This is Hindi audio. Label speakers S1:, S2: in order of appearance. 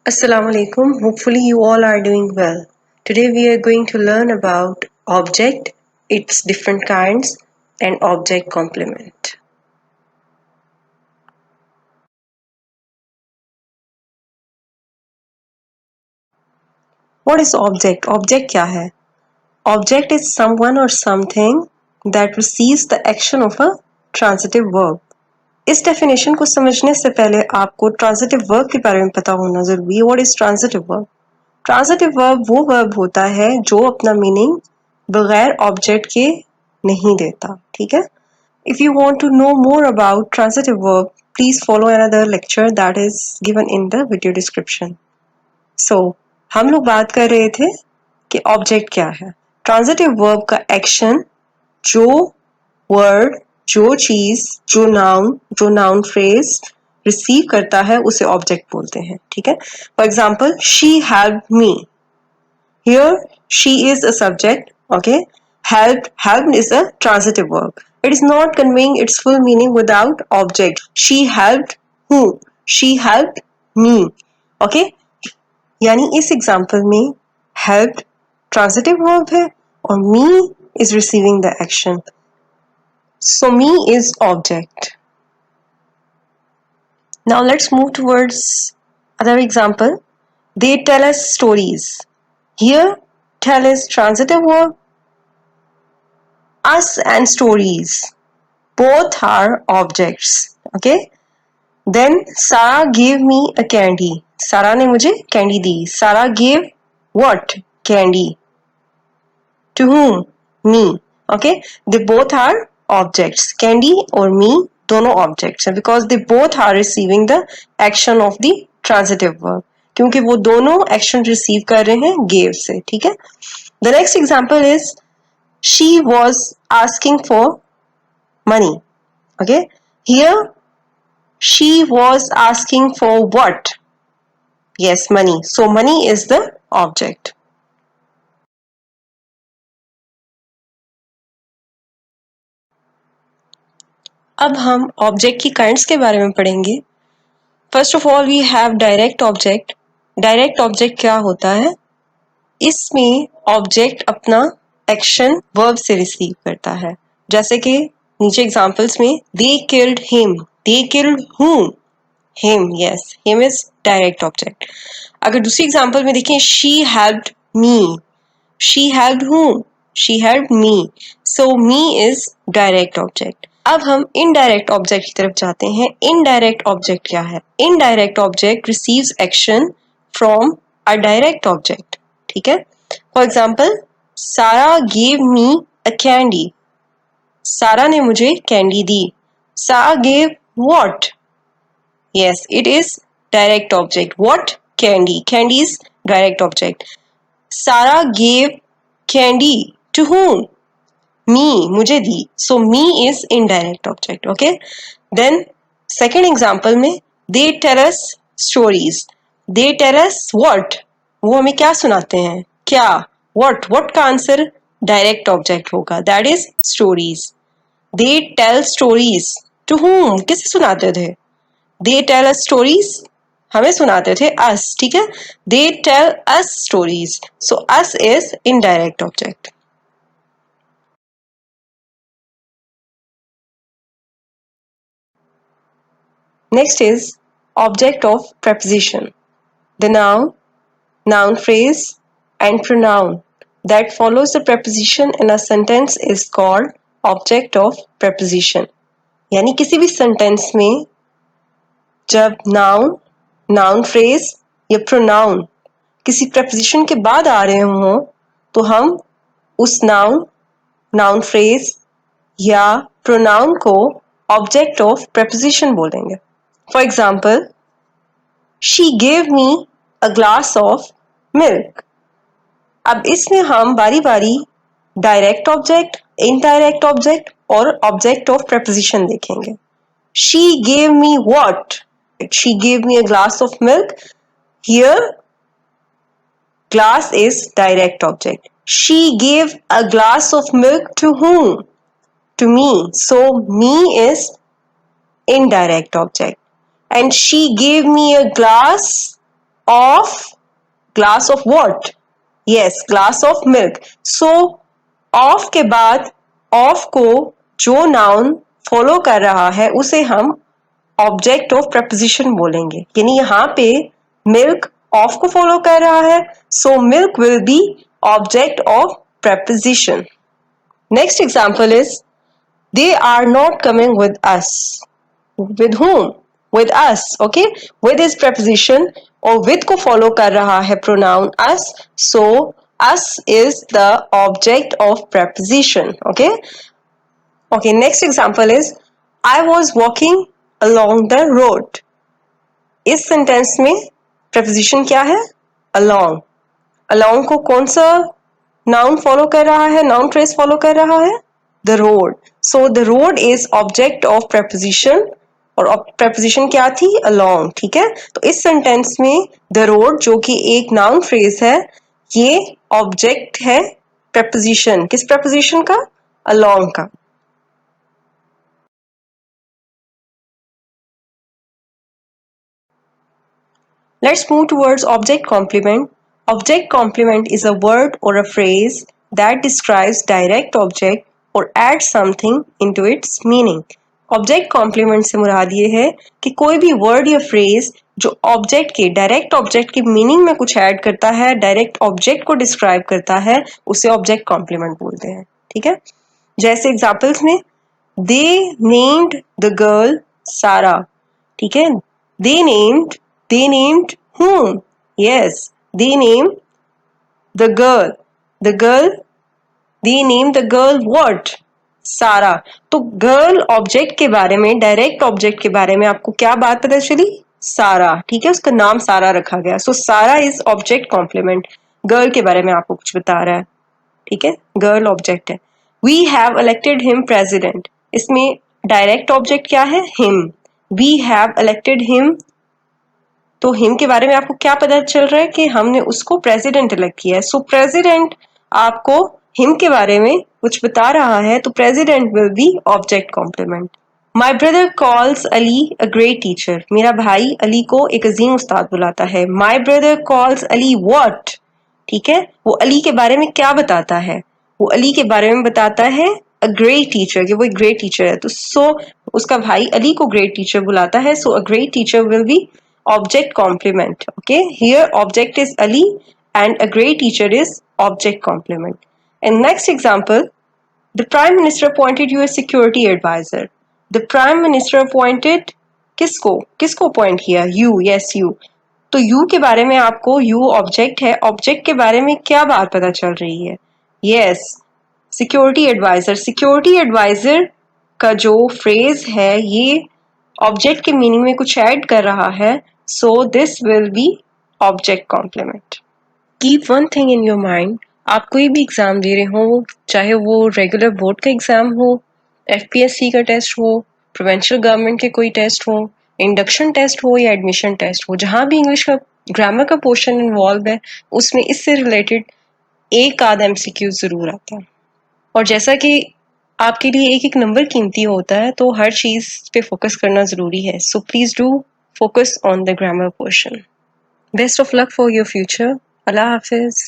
S1: Assalamu alaikum. Hopefully you all are doing well. Today we are going to learn about object, its different kinds, and object complement. What is object? Object क्या है? Object is someone or something that receives the action of a transitive verb. इस डेफिनेशन को समझने से पहले आपको ट्रांजिटिव वर्ब के बारे में पता होना जरूरी है. What is transitive verb? Transitive verb वो वर्ब होता है जो अपना मीनिंग बगैर ऑब्जेक्ट के नहीं देता. ठीक है. If you want to know more about transitive verb, please follow another lecture that is given in the video description. So, हम लोग बात कर रहे थे कि ऑब्जेक्ट क्या है. ट्रांजिटिव वर्ब का एक्शन जो वर्ड, जो चीज, जो नाउन फ्रेज रिसीव करता है उसे ऑब्जेक्ट बोलते हैं. ठीक है. For example, she helped me. Here, she is a subject, okay? Helped is a transitive verb. It is not conveying its full meaning without object. She helped who? She helped me, okay? यानी इस एग्जाम्पल में helped transitive verb है और me is receiving the action. So me is object. Now let's move towards other example. They tell us stories. Here, tell is transitive verb. Us and stories both are objects. Okay. Then Sarah gave me a candy. Sarah ने मुझे candy the. Sarah gave what? Candy. To whom? Me. Okay. They both are objects. Candy और me दोनों objects हैं because they both are receiving the action of the transitive verb. क्योंकि वो दोनों action receive कर रहे हैं gave से. ठीक है. The next example is she was asking for money. Okay. Here, she was asking for what? Yes, money. So, money is the object. अब हम ऑब्जेक्ट की काइंड्स के बारे में पढ़ेंगे. First of all we have direct object. Direct object क्या होता है? इसमें ऑब्जेक्ट अपना एक्शन वर्ब से रिसीव करता है. जैसे कि नीचे एग्जांपल्स में they killed him. They killed whom? Him. Yes, him is direct object. अगर दूसरी एग्जांपल में देखें, she helped me. She helped whom? She helped me. So me is direct object. अब हम इनडायरेक्ट ऑब्जेक्ट की तरफ जाते हैं. इनडायरेक्ट ऑब्जेक्ट क्या है? Indirect object receives action from a direct object. ठीक है. फॉर एग्जाम्पल, सारा गिव मी अ कैंडी. सारा ने मुझे कैंडी दी. सारा give what? Yes, it is direct object. What? Candy. Candy is direct object. Sarah gave candy to whom? Me. मुझे दी. So me is indirect object. Okay. Then second example में they tell us stories. They tell us what? वो हमें क्या सुनाते हैं? क्या? What? What का आंसर direct object होगा. That is stories. They tell stories. To whom? किसे सुनाते थे? They tell us stories. हमें सुनाते थे us. ठीक है. They tell us stories. So us is indirect object. Next is object of preposition. The noun phrase and pronoun that follows the preposition in a sentence is called object of preposition. यानी किसी भी सेंटेंस में जब नाउन फ्रेज या प्रोनाउन किसी preposition के बाद आ रहे हों तो हम उस नाउन फ्रेज या प्रोनाउन को ऑब्जेक्ट ऑफ preposition बोलेंगे. For example, she gave me a glass of milk. अब इसमें हम बारी बारी डायरेक्ट ऑब्जेक्ट, इनडायरेक्ट ऑब्जेक्ट और ऑब्जेक्ट ऑफ preposition देखेंगे. She gave me what? She gave me a glass of milk. Here, glass is direct object. She gave a glass of milk to whom? To me. So, me is indirect object. And she gave me a glass of glass of what? Yes, glass of milk. So of के बाद of को जो नाउन फॉलो कर रहा है उसे हम ऑब्जेक्ट ऑफ प्रपोजिशन बोलेंगे, यानी यहाँ पे मिल्क ऑफ को फॉलो कर रहा है, so milk will be object of preposition. Next example is they are not coming with us. With whom? With us. Okay, with is preposition और with को follow कर रहा है pronoun us, so us is the object of preposition. Okay, next example is I was walking along the road. इस सेंटेंस में preposition क्या है? along. along को कौन सा noun follow कर रहा है, noun phrase follow कर रहा है? the road. So the road is object of preposition और preposition क्या थी? along. ठीक है, तो इस सेंटेंस में the road जो कि एक noun phrase है, ये object है preposition. किस preposition का? along का. Let's move towards object complement. Object complement is a word or a phrase that describes direct object or adds something into its meaning. Object complement से मुराद ये है कि कोई भी वर्ड या फ्रेज जो ऑब्जेक्ट के डायरेक्ट ऑब्जेक्ट की मीनिंग में कुछ ऐड करता है, डायरेक्ट ऑब्जेक्ट को डिस्क्राइब करता है, उसे ऑब्जेक्ट कॉम्प्लीमेंट बोलते हैं. ठीक है, जैसे एग्जांपल्स में दे नेम्ड द गर्ल सारा. ठीक है, they named whom? Yes, they named the girl. They named the girl what? सारा. तो गर्ल ऑब्जेक्ट के बारे में, डायरेक्ट ऑब्जेक्ट के बारे में आपको क्या बात पता चली? सारा. ठीक है, उसका नाम सारा रखा गया. सो सारा इज ऑब्जेक्ट कॉम्प्लीमेंट. गर्ल के बारे में आपको कुछ बता रहा है. ठीक है, गर्ल ऑब्जेक्ट है. We have elected him president. इसमें डायरेक्ट ऑब्जेक्ट क्या है? Him. We have elected him, तो हिम के बारे में आपको क्या पता चल रहा है कि हमने उसको प्रेसिडेंट इलेक्ट किया है. सो प्रेसिडेंट आपको हिम के बारे में कुछ बता रहा है, तो president will be object complement. My brother calls Ali a great teacher. मेरा भाई अली को एक अजीम उस्ताद बुलाता है. My brother calls Ali what? ठीक है, वो अली के बारे में क्या बताता है? वो अली के बारे में बताता है अ ग्रेट टीचर, कि वो एक ग्रेट टीचर है. तो सो उसका भाई अली को ग्रेट टीचर बुलाता है, so a great teacher will be object complement. Okay, here object is Ali and a great teacher is object complement. And next example, the prime minister appointed you as security advisor. The prime minister appointed किसको appoint किया? You. Yes, you. तो you के बारे में आपको, you object है, object के बारे में क्या बात पता चल रही है? Yes, security advisor. security advisor का जो phrase है ये ऑब्जेक्ट के मीनिंग में कुछ ऐड कर रहा है, so this will be object complement. Keep one thing in your mind, आप कोई भी एग्जाम दे रहे हो, चाहे वो रेगुलर बोर्ड का एग्जाम हो, एफपीएससी का टेस्ट हो, प्रोविंशियल गवर्नमेंट के कोई टेस्ट हो, इंडक्शन टेस्ट हो या एडमिशन टेस्ट हो, जहां भी इंग्लिश का ग्रामर का पोर्शन इन्वॉल्व है उसमें इससे रिलेटेड एक आध एमसीक्यू जरूर आता है. और जैसा कि आपके लिए एक एक नंबर कीमती होता है, तो हर चीज पे फोकस करना जरूरी है. So please do focus on the grammar portion. Best of luck for your future. Allah Hafiz.